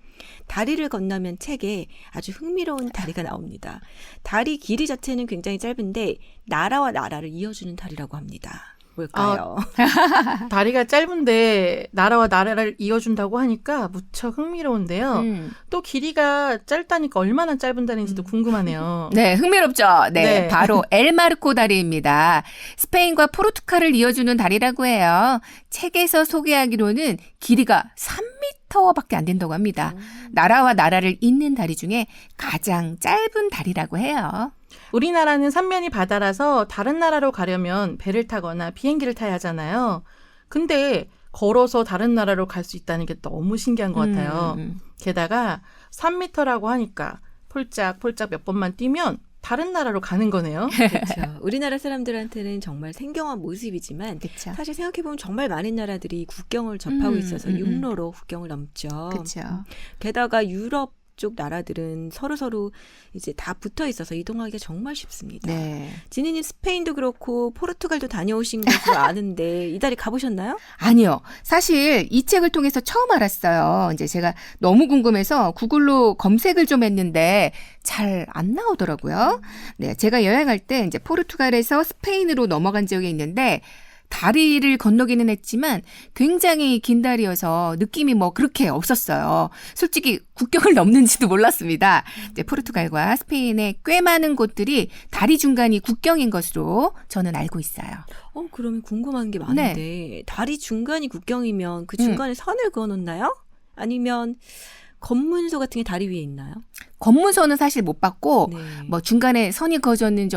다리를 건너면 책에 아주 흥미로운 다리가 나옵니다. 다리 길이 자체는 굉장히 짧은데 나라와 나라를 이어주는 다리라고 합니다. 뭘까요?
다리가 짧은데 나라와 나라를 이어준다고 하니까 무척 흥미로운데요. 또 길이가 짧다니까 얼마나 짧은 다리인지도 궁금하네요.
네, 흥미롭죠? 네,
네.
바로 엘마르코 다리입니다. 스페인과 포르투갈을 이어주는 다리라고 해요. 책에서 소개하기로는 길이가 3m밖에 안 된다고 합니다. 나라와 나라를 잇는 다리 중에 가장 짧은 다리라고 해요.
우리나라는 삼면이 바다라서 다른 나라로 가려면 배를 타거나 비행기를 타야 하잖아요. 근데 걸어서 다른 나라로 갈 수 있다는 게 너무 신기한 것 같아요. 게다가 3m라고 하니까 폴짝폴짝 몇 번만 뛰면 다른 나라로 가는 거네요.
그렇죠. 우리나라 사람들한테는 정말 생경한 모습이지만
그렇죠.
사실 생각해보면 정말 많은 나라들이 국경을 접하고 있어서 육로로 국경을 넘죠.
그렇죠.
게다가 유럽 쪽 나라들은 서로 이제 다 붙어 있어서 이동하기가 정말 쉽습니다.
네.
지니님 스페인도 그렇고 포르투갈도 다녀오신 것으로 아는데 이 다리 가보셨나요?
아니요. 사실 이 책을 통해서 처음 알았어요. 이제 제가 너무 궁금해서 구글로 검색을 좀 했는데 잘 안 나오더라고요. 네, 제가 여행할 때 이제 포르투갈에서 스페인으로 넘어간 적이 있는데 다리를 건너기는 했지만 굉장히 긴 다리여서 느낌이 뭐 그렇게 없었어요. 솔직히 국경을 넘는지도 몰랐습니다. 이제 포르투갈과 스페인의 꽤 많은 곳들이 다리 중간이 국경인 것으로 저는 알고 있어요.
그러면 궁금한 게 많은데 다리 중간이 국경이면 그 중간에 선을 그어놓나요? 아니면 검문소 같은 게 다리 위에 있나요?
검문소는 사실 못 봤고
네.
뭐 중간에 선이 그어졌는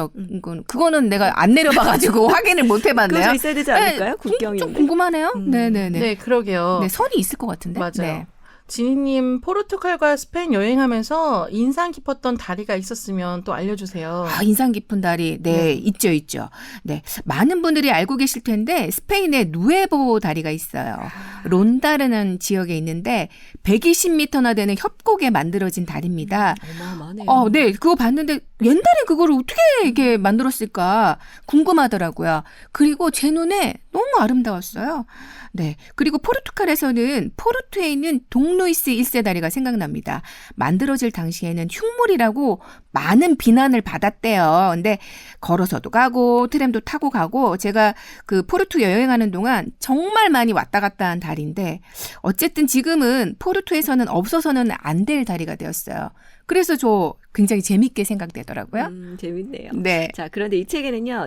그거는 내가 안 내려봐가지고 확인을 못 해봤네요.
그거 있어야 되지 않을까요?
네,
국경인데.
좀 궁금하네요. 네네네.
네, 그러게요.
네, 선이 있을 것 같은데.
맞아요.
네.
지니님 포르투갈과 스페인 여행하면서 인상 깊었던 다리가 있었으면 또 알려주세요.
아, 인상 깊은 다리. 네, 있죠. 네. 많은 분들이 알고 계실 텐데, 스페인에 누에보 다리가 있어요. 론다르는 지역에 있는데, 120m나 되는 협곡에 만들어진 다리입니다.
어마어마하네요.
네, 그거 봤는데, 옛날에 그거를 어떻게 이렇게 만들었을까 궁금하더라고요. 그리고 제 눈에 너무 아름다웠어요. 네. 그리고 포르투갈에서는 포르투에 있는 동루이스 1세 다리가 생각납니다. 만들어질 당시에는 흉물이라고 많은 비난을 받았대요. 근데 걸어서도 가고 트램도 타고 가고 제가 그 포르투 여행하는 동안 정말 많이 왔다 갔다 한 다리인데 어쨌든 지금은 포르투에서는 없어서는 안 될 다리가 되었어요. 그래서 저 굉장히 재밌게 생각되더라고요.
재밌네요.
네.
자, 그런데 이 책에는요,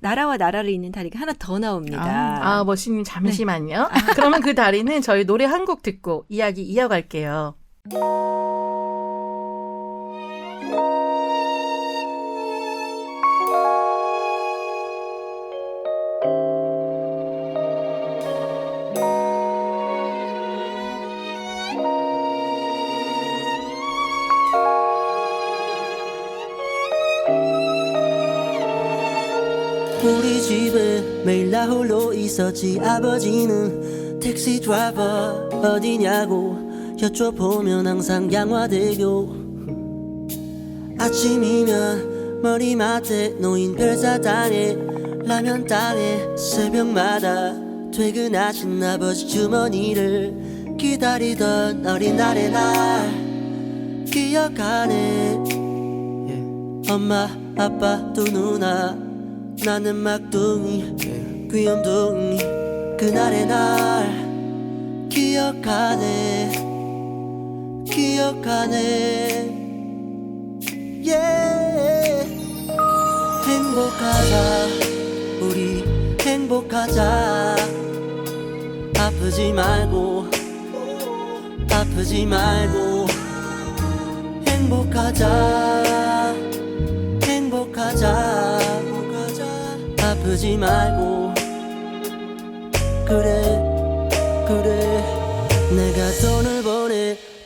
나라와 나라를 잇는 다리가 하나 더 나옵니다.
아, 머신님 잠시만요. 그러면 그 다리는 저희 노래 한 곡 듣고 이야기 이어갈게요.
우리 집에 매일 나 홀로 있었지. 아버지는 택시 드라이버 어디냐고 여쭤보면 항상 양화대교. 아침이면 머리맡에 놓인 별사탕에 라면 땅에 새벽마다 퇴근하신 아버지 주머니를 기다리던 어린날의 날 기억하네. 엄마 아빠 두 누나 나는 막둥이 귀염둥이 그날의 날 기억하네 yeah. 행복하자 우리 행복하자 아프지 말고 행복하자 아프지 말고 그래 내가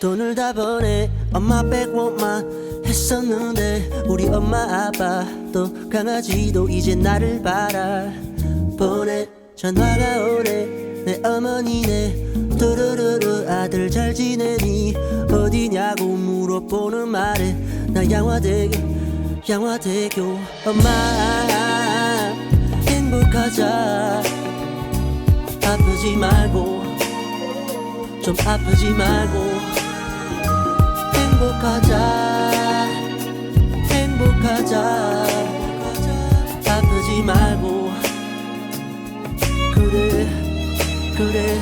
돈을 다 보내 엄마 백원만 했었는데 우리 엄마 아빠도 강아지도 이제 나를 바라보내 전화가 오네 내 어머니네 두루루루 아들 잘 지내니 어디냐고 물어보는 말에 나 양화대교 엄마 행복하자 아프지 말고 좀 아프지 말고 행복하자 아프지 말고 그래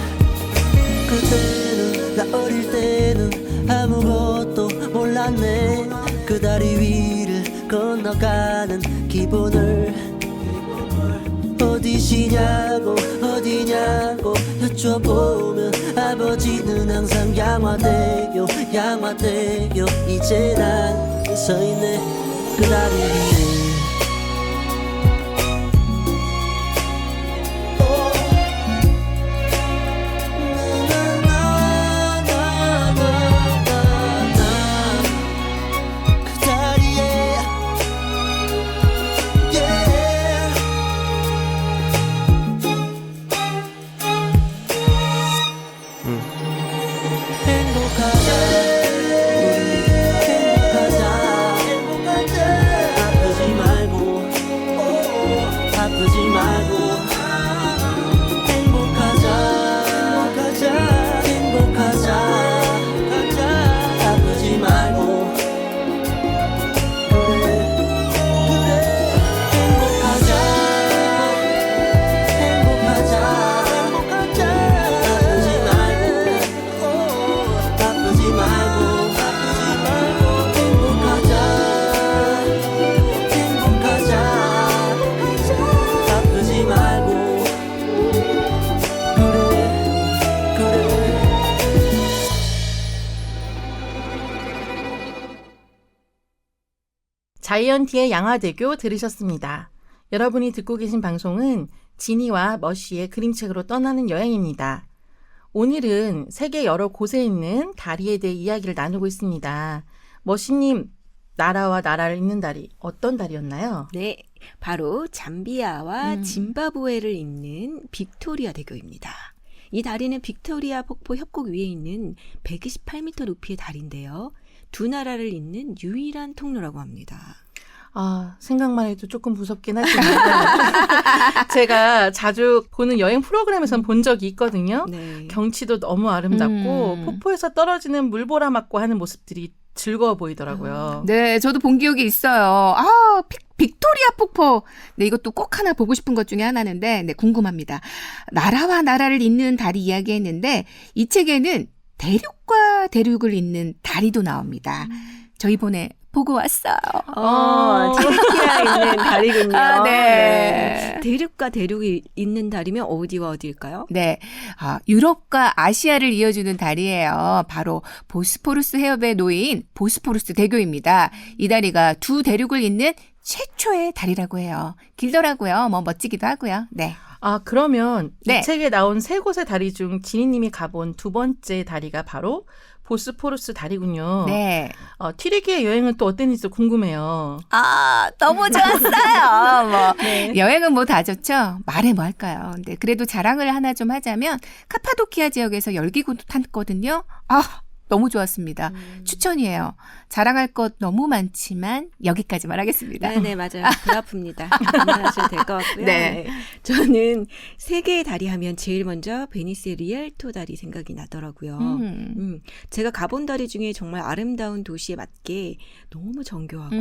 그때는 나 어릴 때는 아무것도 몰랐네 그 다리 위를 건너가는 기분을 어디시냐고 여쭤보면 아버지는 항상 양화대교 이제 난 서있네 그 다리 위에 그 다리에
자이언티의 양화대교 들으셨습니다. 여러분이 듣고 계신 방송은 지니와 머시의 그림책으로 떠나는 여행입니다. 오늘은 세계 여러 곳에 있는 다리에 대해 이야기를 나누고 있습니다. 머시님, 나라와 나라를 잇는 다리, 어떤 다리였나요?
네, 바로 잠비아와 짐바브웨를 잇는 빅토리아 대교입니다. 이 다리는 빅토리아 폭포 협곡 위에 있는 128m 높이의 다리인데요. 두 나라를 잇는 유일한 통로라고 합니다.
아, 생각만 해도 조금 무섭긴 하지만 제가 자주 보는 여행 프로그램에선 본 적이 있거든요.
네.
경치도 너무 아름답고 폭포에서 떨어지는 물보라 맞고 하는 모습들이 즐거워 보이더라고요.
네, 저도 본 기억이 있어요. 아, 빅토리아 폭포. 네, 이것도 꼭 하나 보고 싶은 것 중에 하나인데, 네, 궁금합니다. 나라와 나라를 잇는 다리 이야기했는데, 이 책에는 대륙과 대륙을 잇는 다리도 나옵니다. 저 이번에 보고 왔어요.
티키아 있는 다리군요.
아, 네.
대륙과 대륙이 있는 다리면 어디와 어디일까요?
네, 유럽과 아시아를 이어주는 다리예요. 바로 보스포루스 해협에 놓인 보스포루스 대교입니다. 이 다리가 두 대륙을 잇는 최초의 다리라고 해요. 길더라고요. 뭐 멋지기도 하고요. 네.
아, 그러면
네.
이 책에 나온 세 곳의 다리 중 지니님이 가본 두 번째 다리가 바로 보스포루스 다리군요.
네.
튀르키예 여행은 또 어땠는지 궁금해요.
아, 너무 좋았어요. 뭐
네.
여행은 뭐 다 좋죠. 말해 뭐 할까요? 근데 그래도 자랑을 하나 좀 하자면 카파도키아 지역에서 열기구도 탔거든요. 아, 너무 좋았습니다. 추천이에요. 자랑할 것 너무 많지만 여기까지만 하겠습니다.
네네, 맞아요. 배 아픕니다. 그만하셔도 될 것 같고요.
네.
저는 세 개의 다리 하면 제일 먼저 베니스의 리알토 다리 생각이 나더라고요. 제가 가본 다리 중에 정말 아름다운 도시에 맞게 너무 정교하고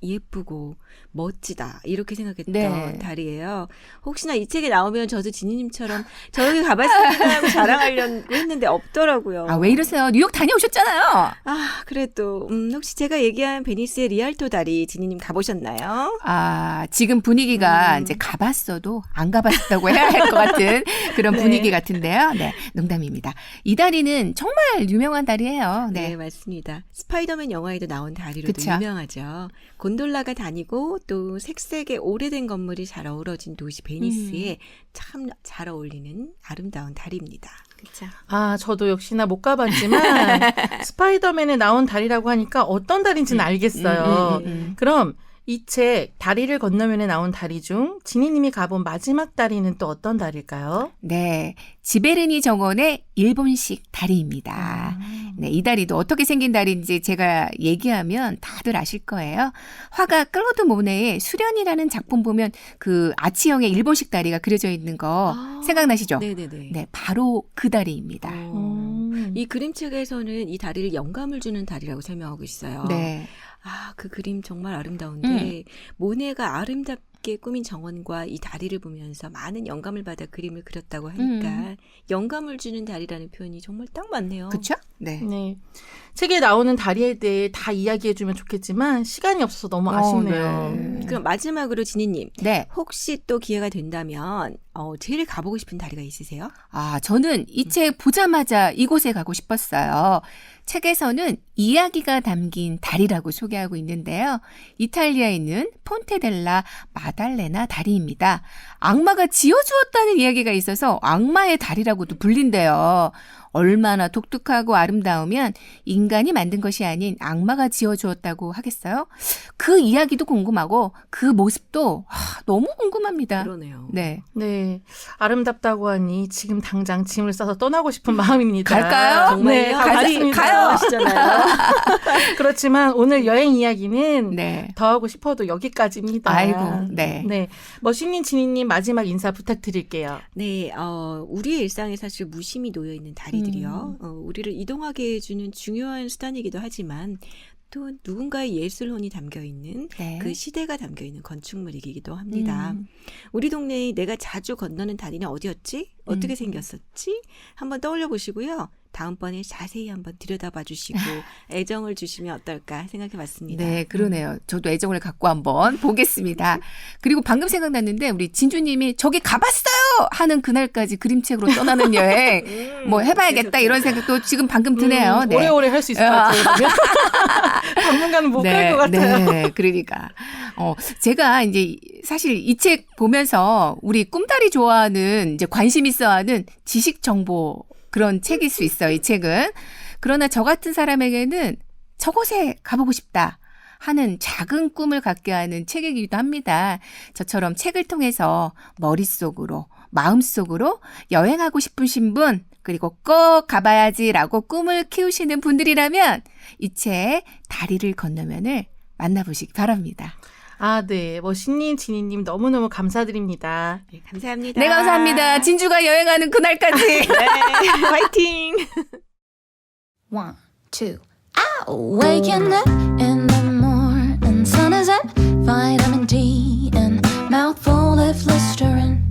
예쁘고 멋지다 이렇게 생각했던
네.
다리예요. 혹시나 이 책에 나오면 저도 지니님처럼 저기 가봤습니다 하고 자랑하려고 했는데 없더라고요.
아, 왜 이러세요? 뉴욕 다녀오셨잖아요.
아, 그래도 혹시 제가 얘기한 베니스의 리알토 다리 지니님 가보셨나요?
아, 지금 분위기가 이제 가봤어도 안 가봤다고 해야 할 것 같은 그런
네.
분위기 같은데요. 네, 농담입니다. 이 다리는 정말 유명한 다리예요.
네,
네.
맞습니다. 스파이더맨 영화에도 나온 다리로도
그쵸.
유명하죠. 곤돌라가 다니고 또 색색의 오래된 건물이 잘 어우러진 도시 베니스에 참 잘 어울리는 아름다운 다리입니다. 그렇죠.
아, 저도 역시나 못 가봤지만 스파이더맨에 나온 다리라고 하니까 어떤 다리인지는 알겠어요. 그럼 이 책 다리를 건너면에 나온 다리 중 지니님이 가본 마지막 다리는 또 어떤 다리일까요?
네, 지베르니 정원의 일본식 다리입니다. 네, 이 다리도 어떻게 생긴 다리인지 제가 얘기하면 다들 아실 거예요. 화가 클로드 모네의 수련이라는 작품 보면 그 아치형의 일본식 다리가 그려져 있는 거 생각나시죠?
네네네.
네, 바로 그 다리입니다.
이 그림책에서는 이 다리를 영감을 주는 다리라고 설명하고 있어요.
네.
아, 그 그림 정말 아름다운데 모네가 아름답게 꾸민 정원과 이 다리를 보면서 많은 영감을 받아 그림을 그렸다고 하니까 영감을 주는 다리라는 표현이 정말 딱 맞네요.
그렇죠? 네.
네. 책에 나오는 다리에 대해 다 이야기해주면 좋겠지만 시간이 없어서 너무 아쉽네요.
네.
그럼 마지막으로 지니님,
네.
혹시 또 기회가 된다면 제일 가보고 싶은 다리가 있으세요?
아, 저는 이 책 보자마자 이곳에 가고 싶었어요. 책에서는 이야기가 담긴 다리라고 소개하고 있는데요. 이탈리아에 있는 폰테델라 마달레나 다리입니다. 악마가 지어주었다는 이야기가 있어서 악마의 다리라고도 불린대요. 얼마나 독특하고 아름다우면 인간이 만든 것이 아닌 악마가 지어주었다고 하겠어요? 그 이야기도 궁금하고 그 모습도 너무 궁금합니다.
그러네요.
네.
네. 아름답다고 하니 지금 당장 짐을 싸서 떠나고 싶은 마음입니다.
갈까요?
정말요?
네, 가겠습니다.
가요.
하시잖아요.
그렇지만 오늘 여행 이야기는
네.
더 하고 싶어도 여기까지입니다.
아이고, 네.
네. 머신님, 지니님 마지막 인사 부탁드릴게요.
네, 우리의 일상에 사실 무심히 놓여 있는 다리들이요. 우리를 이동하게 해주는 중요한 수단이기도 하지만 또 누군가의 예술혼이 담겨 있는
네.
그 시대가 담겨 있는 건축물이기도 합니다. 우리 동네에 내가 자주 건너는 다리는 어디였지? 어떻게 생겼었지? 한번 떠올려 보시고요. 다음번에 자세히 한번 들여다봐 주시고 애정을 주시면 어떨까 생각해 봤습니다.
네, 그러네요. 저도 애정을 갖고 한번 보겠습니다. 그리고 방금 생각났는데 우리 진주님이 저기 가봤어요 하는 그날까지 그림책으로 떠나는 여행 뭐 해봐야겠다 이런 생각도 지금 방금 드네요. 네.
오래오래 할 수 있을 것 같아요. 그러면. 당분간은 못 갈 것 같아요.
네, 그러니까. 제가 이제 사실 이 책 보면서 우리 꿈다리 좋아하는 이제 관심 있어 하는 지식 정보 그런 책일 수 있어요, 이 책은. 그러나 저 같은 사람에게는 저곳에 가보고 싶다 하는 작은 꿈을 갖게 하는 책이기도 합니다. 저처럼 책을 통해서 머릿속으로, 마음속으로 여행하고 싶으신 분, 그리고 꼭 가봐야지라고 꿈을 키우시는 분들이라면 이 책 다리를 건너면을 만나보시기 바랍니다.
아, 네. 머신님, 지니님 너무너무 감사드립니다.
네, 감사합니다.
네, 감사합니다. 진주가 여행하는 그날까지.
네, 화이팅!
1, 2 Waking up in the morning, sun is up, vitamin D and mouthful of Listerine.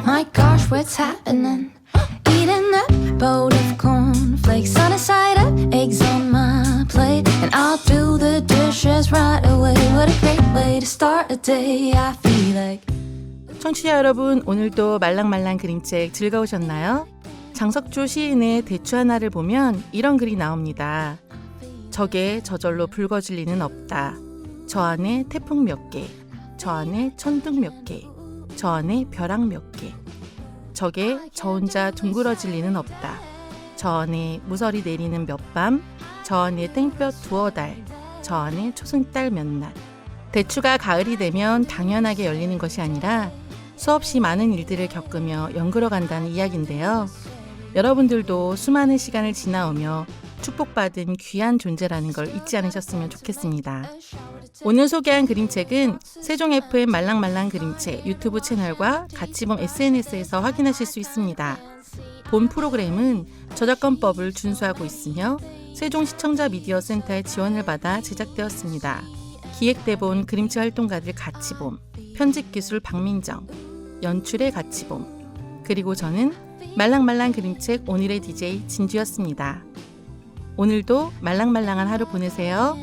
My gosh, what's happening? Eating up a bowl of cornflakes, sunny side up, eggs on my plate, and I'll do the dishes right away. What a great way to start a day. I feel like
청취자 여러분, 오늘도 말랑말랑 그림책 즐거우셨나요? 장석주 시인의 대추 하나를 보면 이런 글이 나옵니다. 적에 저절로 붉어질 리는 없다. 저 안에 태풍 몇 개, 저 안에 천둥 몇 개, 저 안에 벼락 몇 개. 적에 저 혼자 둥그러질 리는 없다. 저 안에 무설이 내리는 몇 밤, 저 안에 땡볕 두어 달, 저 안에 초승달 몇 날. 대추가 가을이 되면 당연하게 열리는 것이 아니라 수없이 많은 일들을 겪으며 연그러간다는 이야기인데요. 여러분들도 수많은 시간을 지나오며 축복받은 귀한 존재라는 걸 잊지 않으셨으면 좋겠습니다. 오늘 소개한 그림책은 세종 FM 말랑말랑 그림책 유튜브 채널과 가치범 SNS에서 확인하실 수 있습니다. 본 프로그램은 저작권법을 준수하고 있으며 세종 시청자 미디어 센터의 지원을 받아 제작되었습니다. 기획대본 그림책 활동가들 가치봄, 편집기술 박민정, 연출의 가치봄, 그리고 저는 말랑말랑 그림책 오늘의 DJ 진주였습니다. 오늘도 말랑말랑한 하루 보내세요.